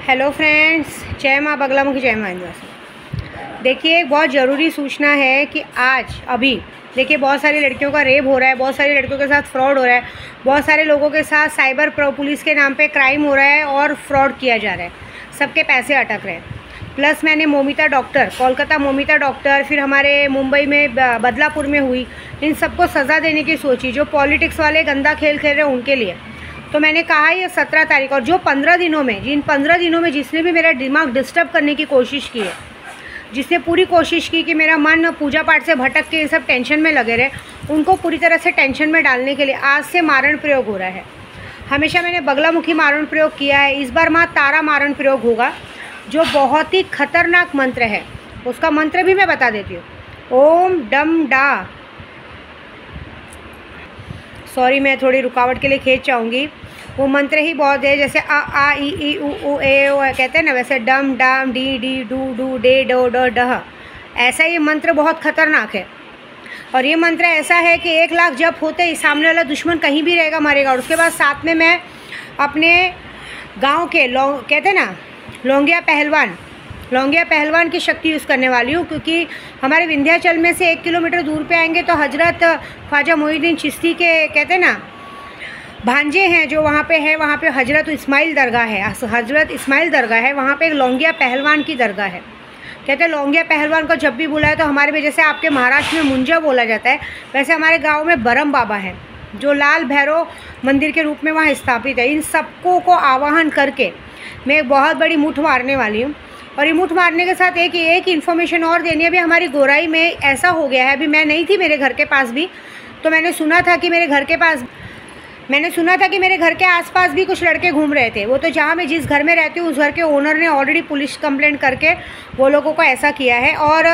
Hello friends, जय माँ बगलामुखी, जय माँ आदिवासी। देखिए, एक बहुत ज़रूरी सूचना है कि आज अभी देखिए बहुत सारी लड़कियों का रेप हो रहा है, बहुत सारी लड़कियों के साथ फ्रॉड हो रहा है, बहुत सारे लोगों के साथ साइबर पुलिस के नाम पे क्राइम हो रहा है और फ्रॉड किया जा रहा है, सबके पैसे अटक रहे हैं। प्लस मैंने मोमिता डॉक्टर, कोलकाता मोमिता डॉक्टर, फिर हमारे मुंबई में बदलापुर में हुई, इन सबको सज़ा देने की सोची जो पॉलिटिक्स वाले गंदा खेल खेल रहे हैं उनके लिए। तो मैंने कहा ये 17 तारीख, और जो 15 दिनों में, जिन 15 दिनों में जिसने भी मेरा दिमाग डिस्टर्ब करने की कोशिश की है, जिसने पूरी कोशिश की कि मेरा मन पूजा पाठ से भटक के ये सब टेंशन में लगे रहे, उनको पूरी तरह से टेंशन में डालने के लिए आज से मारण प्रयोग हो रहा है। हमेशा मैंने बगलामुखी मारण प्रयोग किया है, इस बार माँ तारा मारण प्रयोग होगा, जो बहुत ही खतरनाक मंत्र है। उसका मंत्र भी मैं बता देती हूँ। ओम डम डा, सॉरी मैं थोड़ी रुकावट के लिए खींच चाहूँगी, वो मंत्र ही बहुत है, जैसे आ ई उ ए ओ कहते हैं ना, वैसे डम डम डी डी डू डू डे डो डो डह, ऐसा ये मंत्र बहुत खतरनाक है। और ये मंत्र ऐसा है कि 1 लाख जप होते ही सामने वाला दुश्मन कहीं भी रहेगा मरेगा। और उसके बाद साथ में मैं अपने गांव के कहते हैं ना लौंगिया पहलवान की शक्ति यूज़ करने वाली हूँ, क्योंकि हमारे विंध्याचल में से 1 किलोमीटर दूर पे आएंगे तो हजरत ख्वाजा मोइनुद्दीन चिश्ती के कहते हैं ना भांजे हैं जो वहाँ पे है, वहाँ पे हजरत इस्माइल दरगाह है, वहाँ पे एक लौंगिया पहलवान की दरगाह है। कहते हैं लौंगिया पहलवान को जब भी बुलाए तो हमारे में, जैसे आपके महाराष्ट्र में मुंजा बोला जाता है, वैसे हमारे गाँव में बरम बाबा है जो लाल भैरव मंदिर के रूप में वहाँ स्थापित है। इन सबको को आवाहन करके मैं एक बहुत बड़ी मुठ मारने वाली हूँ। और ये मुठ मारने के साथ एक इन्फॉर्मेशन और देनी है। अभी हमारी गोराई में ऐसा हो गया है, अभी मैं नहीं थी मेरे घर के पास भी, तो मैंने सुना था कि मेरे घर के आसपास भी कुछ लड़के घूम रहे थे। वो तो जहाँ मैं जिस घर में रहती हूँ उस घर के ओनर ने ऑलरेडी पुलिस कंप्लेंट करके वो लोगों को ऐसा किया है। और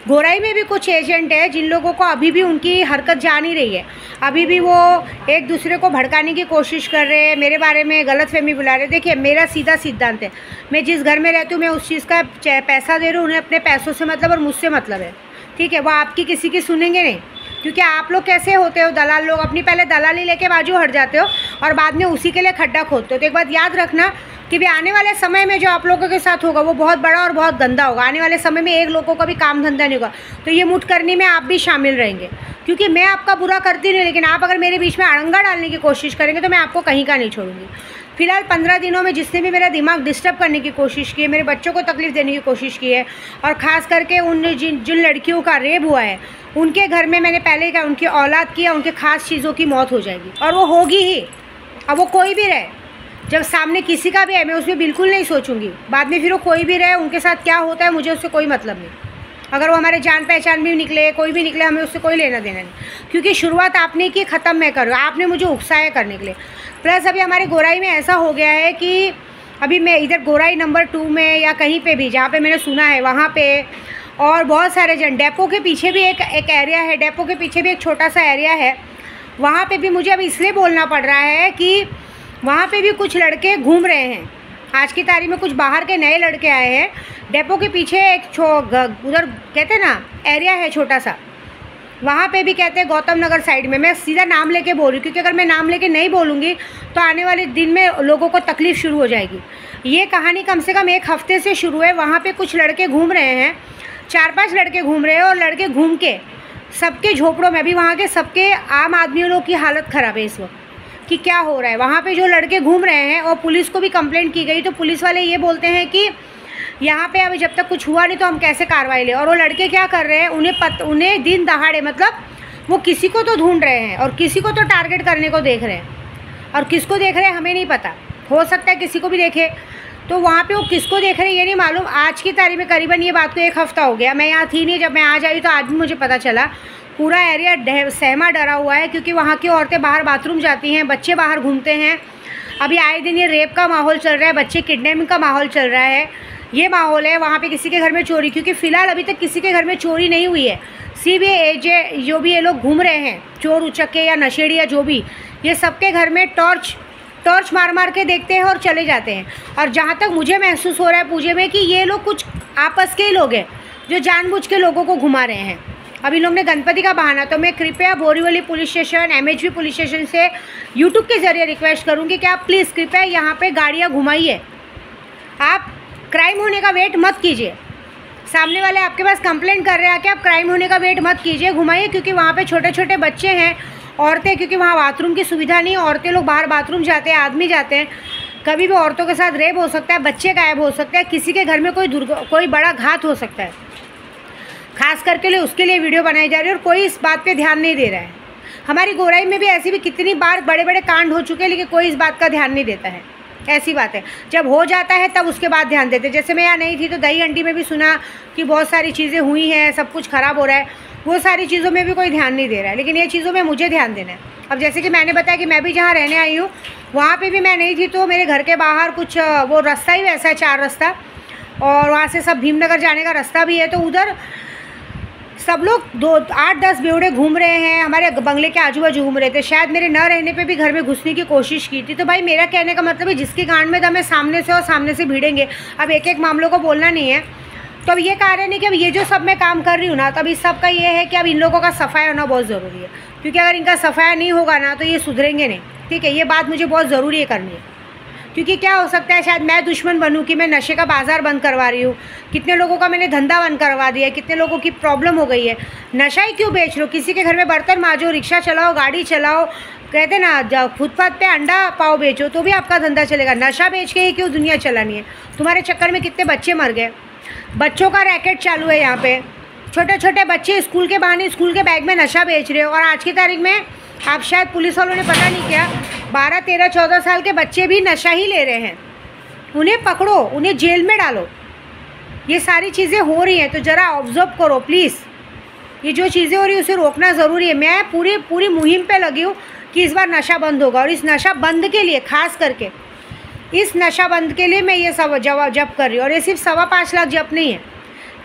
गोराई में भी कुछ एजेंट है जिन लोगों को अभी भी उनकी हरकत जा नहीं रही है, अभी भी वो एक दूसरे को भड़काने की कोशिश कर रहे हैं, मेरे बारे में गलतफहमी बुला रहे हैं। देखिए, मेरा सीधा सिद्धांत है, मैं जिस घर में रहती हूँ मैं उस चीज़ का पैसा दे रही हूँ, उन्हें अपने पैसों से मतलब और मुझसे मतलब है, ठीक है। वो आपकी किसी की सुनेंगे नहीं, क्योंकि आप लोग कैसे होते हो, दलाल लोग, अपनी पहले दलाली लेके बाजू हट जाते हो और बाद में उसी के लिए खड्डा खोदते हो। तो एक बात याद रखना कि भी आने वाले समय में जो आप लोगों के साथ होगा वो बहुत बड़ा और बहुत गंदा होगा। आने वाले समय में एक लोगों का भी काम धंधा नहीं होगा, तो ये मुठ करने में आप भी शामिल रहेंगे, क्योंकि मैं आपका बुरा करती नहीं, लेकिन आप अगर मेरे बीच में अड़ंगा डालने की कोशिश करेंगे तो मैं आपको कहीं का नहीं छोड़ूंगी। फिलहाल 15 दिनों में जिसने भी मेरा दिमाग डिस्टर्ब करने की कोशिश की है, मेरे बच्चों को तकलीफ़ देने की कोशिश की है, और ख़ास करके जिन लड़कियों का रेप हुआ है उनके घर में, मैंने पहले ही कहा, उनकी औलाद की या उनके ख़ास चीज़ों की मौत हो जाएगी, और वो होगी ही। अब वो कोई भी रहे, जब सामने किसी का भी है मैं उसमें बिल्कुल नहीं सोचूंगी, बाद में फिर वो कोई भी रहे, उनके साथ क्या होता है मुझे उससे कोई मतलब नहीं। अगर वो हमारे जान पहचान भी निकले, कोई भी निकले, हमें उससे कोई लेना देना नहीं, क्योंकि शुरुआत आपने की, ख़त्म मैं करूँ, आपने मुझे उकसाया करने के लिए। प्लस अभी हमारे गोराई में ऐसा हो गया है कि अभी मैं इधर गोराई नंबर 2 में या कहीं पे भी जहाँ पे मैंने सुना है वहाँ पे, और बहुत सारे जन, डेपो के पीछे भी एक एरिया है, डेपो के पीछे भी एक छोटा सा एरिया है, वहाँ पे भी मुझे अब इसलिए बोलना पड़ रहा है कि वहाँ पे भी कुछ लड़के घूम रहे हैं। आज की तारीख में कुछ बाहर के नए लड़के आए हैं। डेपो के पीछे एक उधर कहते हैं ना एरिया है छोटा सा, वहाँ पे भी कहते हैं गौतम नगर साइड में। मैं सीधा नाम लेके बोल रही हूँ, क्योंकि अगर मैं नाम लेके नहीं बोलूँगी तो आने वाले दिन में लोगों को तकलीफ़ शुरू हो जाएगी। ये कहानी कम से कम 1 हफ्ते से शुरू है। वहाँ पे कुछ लड़के घूम रहे हैं, 4-5 लड़के घूम रहे हैं, और लड़के घूम के सबके झोपड़ों में, अभी वहाँ के सबके आम आदमियों लोग की हालत ख़राब है इस वक्त कि क्या हो रहा है। वहाँ पे जो लड़के घूम रहे हैं, और पुलिस को भी कंप्लेंट की गई, तो पुलिस वाले ये बोलते हैं कि यहाँ पे अभी जब तक कुछ हुआ नहीं तो हम कैसे कार्रवाई लें। और वो लड़के क्या कर रहे हैं, उन्हें दिन दहाड़े, मतलब वो किसी को तो ढूंढ रहे हैं और किसी को तो टारगेट करने को देख रहे हैं, और किसको देख रहे हैं हमें नहीं पता, हो सकता है किसी को भी देखे। तो वहाँ पे वो किसको देख रहे हैं ये नहीं मालूम। आज की तारीख में करीबन ये बात को 1 हफ्ता हो गया, मैं यहाँ थी नहीं, जब मैं आज आई तो आज भी मुझे पता चला। पूरा एरिया सहमा डरा हुआ है, क्योंकि वहाँ की औरतें बाहर बाथरूम जाती हैं, बच्चे बाहर घूमते हैं। अभी आए दिन ये रेप का माहौल चल रहा है, बच्चे किडनैपिंग का माहौल चल रहा है, ये माहौल है। वहाँ पे किसी के घर में चोरी, क्योंकि फ़िलहाल अभी तक किसी के घर में चोरी नहीं हुई है। सिर्फ जो भी ये लोग घूम रहे हैं, चोर उचक्के या नशेड़ी या जो भी, ये सबके घर में टॉर्च मार के देखते हैं और चले जाते हैं। और जहाँ तक मुझे महसूस हो रहा है पूजे में कि ये लोग कुछ आपस के ही लोग हैं जो जानबूझ के लोगों को घुमा रहे हैं। अब इन लोग ने गणपति का बहाना, तो मैं कृपया Borivali police station, MHB police station से यूट्यूब के ज़रिए रिक्वेस्ट करूँगी कि आप प्लीज़ कृपया यहाँ पे गाड़ियाँ घुमाइए। आप क्राइम होने का वेट मत कीजिए। सामने वाले आपके पास कंप्लेंट कर रहे हैं कि आप क्राइम होने का वेट मत कीजिए, घुमाइए, क्योंकि वहाँ पे छोटे छोटे बच्चे हैं, औरतें, क्योंकि वहाँ बाथरूम की सुविधा नहीं है, औरतें लोग बाहर बाथरूम जाते हैं, आदमी जाते हैं, कभी भी औरतों के साथ रेप हो सकता है, बच्चे गायब हो सकते हैं, किसी के घर में कोई बड़ा घात हो सकता है, खास करके लिए उसके लिए वीडियो बनाई जा रही है और कोई इस बात पे ध्यान नहीं दे रहा है। हमारी गोराई में भी ऐसी भी कितनी बार बड़े बड़े कांड हो चुके हैं, लेकिन कोई इस बात का ध्यान नहीं देता है। ऐसी बात है, जब हो जाता है तब उसके बाद ध्यान देते। जैसे मैं यहाँ नहीं थी तो दही हंडी में भी सुना कि बहुत सारी चीज़ें हुई हैं, सब कुछ ख़राब हो रहा है, वो सारी चीज़ों में भी कोई ध्यान नहीं दे रहा है, लेकिन ये चीज़ों में मुझे ध्यान देना है। अब जैसे कि मैंने बताया कि मैं भी जहाँ रहने आई हूँ वहाँ पे भी मैं नहीं थी, तो मेरे घर के बाहर कुछ वो रास्ता ही वैसा है, 4 रास्ता, और वहाँ से सब भीमनगर जाने का रास्ता भी है, तो उधर सब लोग 8-10 बेवड़े घूम रहे हैं, हमारे बंगले के आजू बाजू घूम रहे थे। शायद मेरे न रहने पे भी घर में घुसने की कोशिश की थी। तो भाई मेरा कहने का मतलब है जिसकी गांड में दम है सामने से और सामने से भिड़ेंगे। अब एक एक मामलों को बोलना नहीं है। तो अब ये कारण है कि अब ये जो सब मैं काम कर रही हूँ ना, तो अब इस सब का ये है कि अब इन लोगों का सफाया होना बहुत ज़रूरी है, क्योंकि अगर इनका सफाया नहीं होगा ना तो ये सुधरेंगे नहीं। ठीक है, ये बात मुझे बहुत ज़रूरी है करनी है, क्योंकि क्या हो सकता है शायद मैं दुश्मन बनूं कि मैं नशे का बाज़ार बंद करवा रही हूँ, कितने लोगों का मैंने धंधा बंद करवा दिया है, कितने लोगों की प्रॉब्लम हो गई है। नशा ही क्यों बेच लो, किसी के घर में बर्तन मांजो, रिक्शा चलाओ, गाड़ी चलाओ, कहते ना फुटपाथ पे अंडा पाव बेचो तो भी आपका धंधा चलेगा। नशा बेच के ही क्यों दुनिया चलानी है। तुम्हारे चक्कर में कितने बच्चे मर गए, बच्चों का रैकेट चालू है यहाँ पे, छोटे छोटे बच्चे स्कूल के बहाने स्कूल के बैग में नशा बेच रहे हो। और आज की तारीख में आप शायद पुलिस वालों ने पता नहीं किया, 12, 13, 14 साल के बच्चे भी नशा ही ले रहे हैं। उन्हें पकड़ो, उन्हें जेल में डालो। ये सारी चीज़ें हो रही हैं, तो ज़रा ऑब्जर्व करो प्लीज़। ये जो चीज़ें हो रही है उसे रोकना ज़रूरी है। मैं पूरी मुहिम पे लगी हूँ कि इस बार नशा बंद होगा, और इस नशा बंद के लिए, खास करके इस नशा बंद के लिए मैं ये सब जप कर रही हूँ। और ये सिर्फ 5.25 लाख जप नहीं है,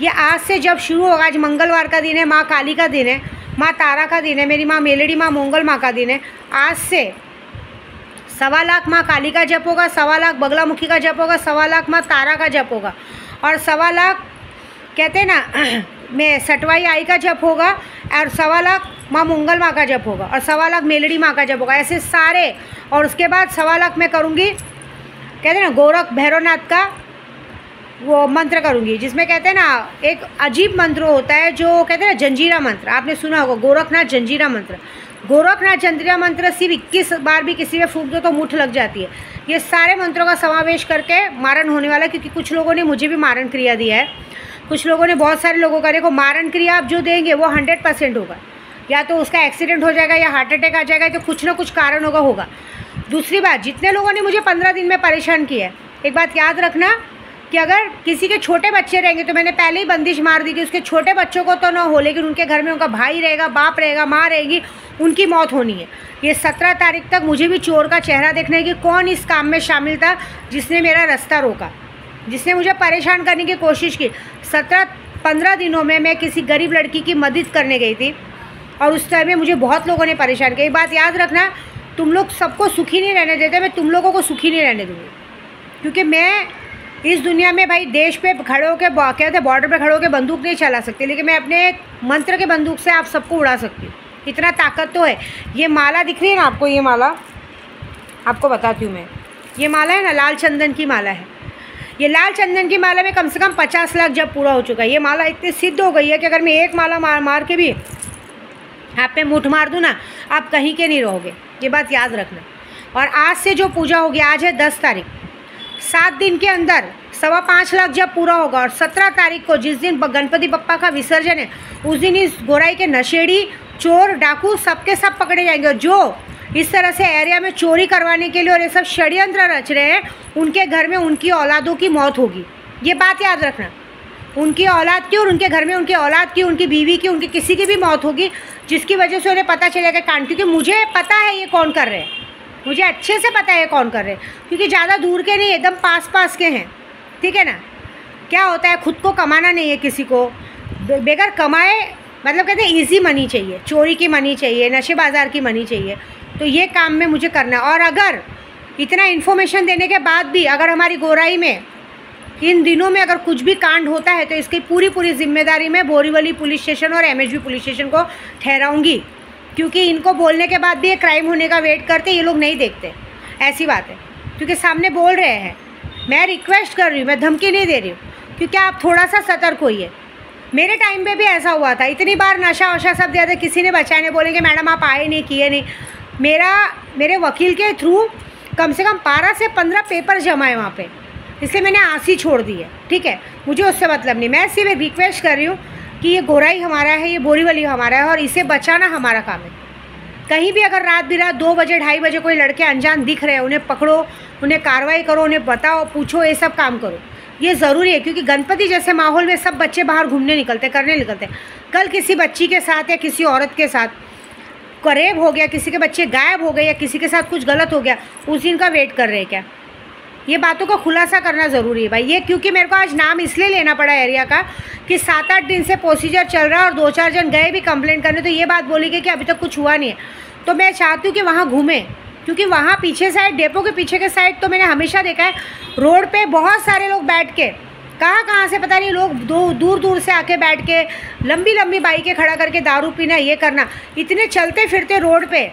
ये आज से जब शुरू होगा। आज मंगलवार का दिन है, माँ काली का दिन है, माँ तारा का दिन है, मेरी माँ मेलड़ी माँ मोंगल माँ का दिन है। आज से 1.25 लाख माँ काली का जप होगा, 1.25 लाख बगलामुखी का जप होगा, 1.25 लाख माँ तारा का जप होगा, और 1.25 लाख कहते हैं ना मैं सटवाई आई का जप होगा, और 1.25 लाख माँ मंगल माँ का जप होगा, और 1.25 लाख मेलड़ी माँ का जप होगा, ऐसे सारे। और उसके बाद 1.25 लाख मैं करूँगी, कहते हैं ना गोरख भैरवनाथ का वो मंत्र करूँगी, जिसमें कहते हैं ना एक अजीब मंत्र होता है जो कहते हैं ना जंजीरा मंत्र, आपने सुना होगा, गोरखनाथ जंजीरा मंत्र। गोरखनाथ जंजीरा मंत्र सिर्फ 21 बार भी किसी में फूंक दो तो मुठ लग जाती है। ये सारे मंत्रों का समावेश करके मारण होने वाला है, क्योंकि कुछ लोगों ने मुझे भी मारण क्रिया दिया है, कुछ लोगों ने, बहुत सारे लोगों का। देखो मारण क्रिया आप जो देंगे वो 100% होगा, या तो उसका एक्सीडेंट हो जाएगा, या हार्ट अटैक आ जाएगा, तो कुछ ना कुछ कारण होगा। दूसरी बात, जितने लोगों ने मुझे 15 दिन में परेशान किया है, एक बात याद रखना कि अगर किसी के छोटे बच्चे रहेंगे, तो मैंने पहले ही बंदिश मार दी कि उसके छोटे बच्चों को तो ना हो, लेकिन उनके घर में उनका भाई रहेगा, बाप रहेगा, माँ रहेगी, उनकी मौत होनी है। ये 17 तारीख तक मुझे भी चोर का चेहरा देखना है कि कौन इस काम में शामिल था, जिसने मेरा रास्ता रोका, जिसने मुझे परेशान करने की कोशिश की। 15 दिनों में मैं किसी गरीब लड़की की मदद करने गई थी, और उस टाइम में मुझे बहुत लोगों ने परेशान किया। एक बात याद रखना, तुम लोग सबको सुखी नहीं रहने देते, मैं तुम लोगों को सुखी नहीं रहने दूँगी, क्योंकि मैं इस दुनिया में भाई देश पे खड़े होकर, कहते हैं बॉर्डर पे खड़े होकर बंदूक नहीं चला सकती, लेकिन मैं अपने मंत्र के बंदूक से आप सबको उड़ा सकती हूँ, इतना ताकत तो है। ये माला दिख रही है ना आपको, ये माला आपको बताती हूँ मैं, ये माला है ना, लाल चंदन की माला है। ये लाल चंदन की माला में कम से कम 50 लाख जब पूरा हो चुका है। ये माला इतनी सिद्ध हो गई है कि अगर मैं एक माला मार के भी आप पे मुठ मार दूँ ना, आप कहीं के नहीं रहोगे, ये बात याद रखना। और आज से जो पूजा होगी, आज है 10 तारीख, 7 दिन के अंदर 5.25 लाख जब पूरा होगा। और 17 तारीख को जिस दिन गणपति बप्पा का विसर्जन है, उस दिन इस गोराई के नशेड़ी, चोर, डाकू सबके सब पकड़े जाएंगे। और जो इस तरह से एरिया में चोरी करवाने के लिए और ये सब षड्यंत्र रच रहे हैं, उनके घर में उनकी औलादों की मौत होगी, ये बात याद रखना। उनकी औलाद की, और उनके घर में उनकी औलाद की, उनकी बीवी की, उनकी किसी की भी मौत होगी, जिसकी वजह से उन्हें पता चलेगा कांड। क्योंकि मुझे पता है ये कौन कर रहे हैं, मुझे अच्छे से पता है कौन कर रहे हैं, क्योंकि ज़्यादा दूर के नहीं, एकदम पास के हैं। ठीक है ना। क्या होता है, खुद को कमाना नहीं है किसी को, बेगर कमाए, मतलब कहते हैं इजी मनी चाहिए, चोरी की मनी चाहिए, नशे बाज़ार की मनी चाहिए, तो ये काम में मुझे करना है। और अगर इतना इन्फॉर्मेशन देने के बाद भी अगर हमारी गोराई में इन दिनों में अगर कुछ भी कांड होता है, तो इसकी पूरी जिम्मेदारी मैं बोरीवली पुलिस स्टेशन और MHB पुलिस स्टेशन को ठहराऊँगी, क्योंकि इनको बोलने के बाद भी ये क्राइम होने का वेट करते, ये लोग नहीं देखते, ऐसी बात है। क्योंकि सामने बोल रहे हैं, मैं रिक्वेस्ट कर रही हूँ, मैं धमकी नहीं दे रही हूँ, क्योंकि आप थोड़ा सा सतर्क होइए। मेरे टाइम पे भी ऐसा हुआ था, इतनी बार नशा वशा सब दिया था, किसी ने बचाया नहीं, बोलेंगे मैडम आप आए नहीं, किए नहीं। मेरे वकील के थ्रू कम से कम 12 से 15 पेपर जमा है वहाँ पे, इसलिए मैंने आसी छोड़ दी है। ठीक है, मुझे उससे मतलब नहीं, मैं सिर्फ रिक्वेस्ट कर रही हूँ कि ये गोराई हमारा है, ये बोरीवली हमारा है, और इसे बचाना हमारा काम है। कहीं भी अगर रात बिरात 2 बजे 2:30 बजे कोई लड़के अनजान दिख रहे हैं, उन्हें पकड़ो, उन्हें कार्रवाई करो, उन्हें बताओ, पूछो, ये सब काम करो, ये ज़रूरी है। क्योंकि गणपति जैसे माहौल में सब बच्चे बाहर घूमने निकलते, करने निकलते। कल किसी बच्ची के साथ या किसी औरत के साथ करेब हो गया, किसी के बच्चे गायब हो गए, या किसी के साथ कुछ गलत हो गया, उस दिन का वेट कर रहे हैं क्या? ये बातों का खुलासा करना ज़रूरी है भाई। ये क्योंकि मेरे को आज नाम इसलिए लेना पड़ा एरिया का कि 7-8 दिन से प्रोसीजर चल रहा है और 2-4 जन गए भी कंप्लेंट करने, तो ये बात बोली गई कि अभी तक कुछ हुआ नहीं है। तो मैं चाहती हूँ कि वहाँ घूमें, क्योंकि वहाँ पीछे साइड, डेपो के पीछे के साइड तो मैंने हमेशा देखा है रोड पे बहुत सारे लोग बैठ के, कहाँ से पता नहीं, लोग दूर दूर से आके बैठ के लंबी लंबी बाइकें खड़ा करके दारू पीना, ये करना। इतने चलते फिरते रोड पे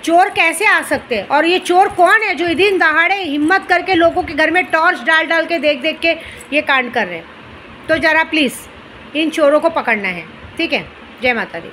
चोर कैसे आ सकते हैं? और ये चोर कौन है जो दिन दहाड़े हिम्मत करके लोगों के घर में टॉर्च डाल के देख के ये कांड कर रहे हैं? तो ज़रा प्लीज़ इन चोरों को पकड़ना है। ठीक है, जय माता दी।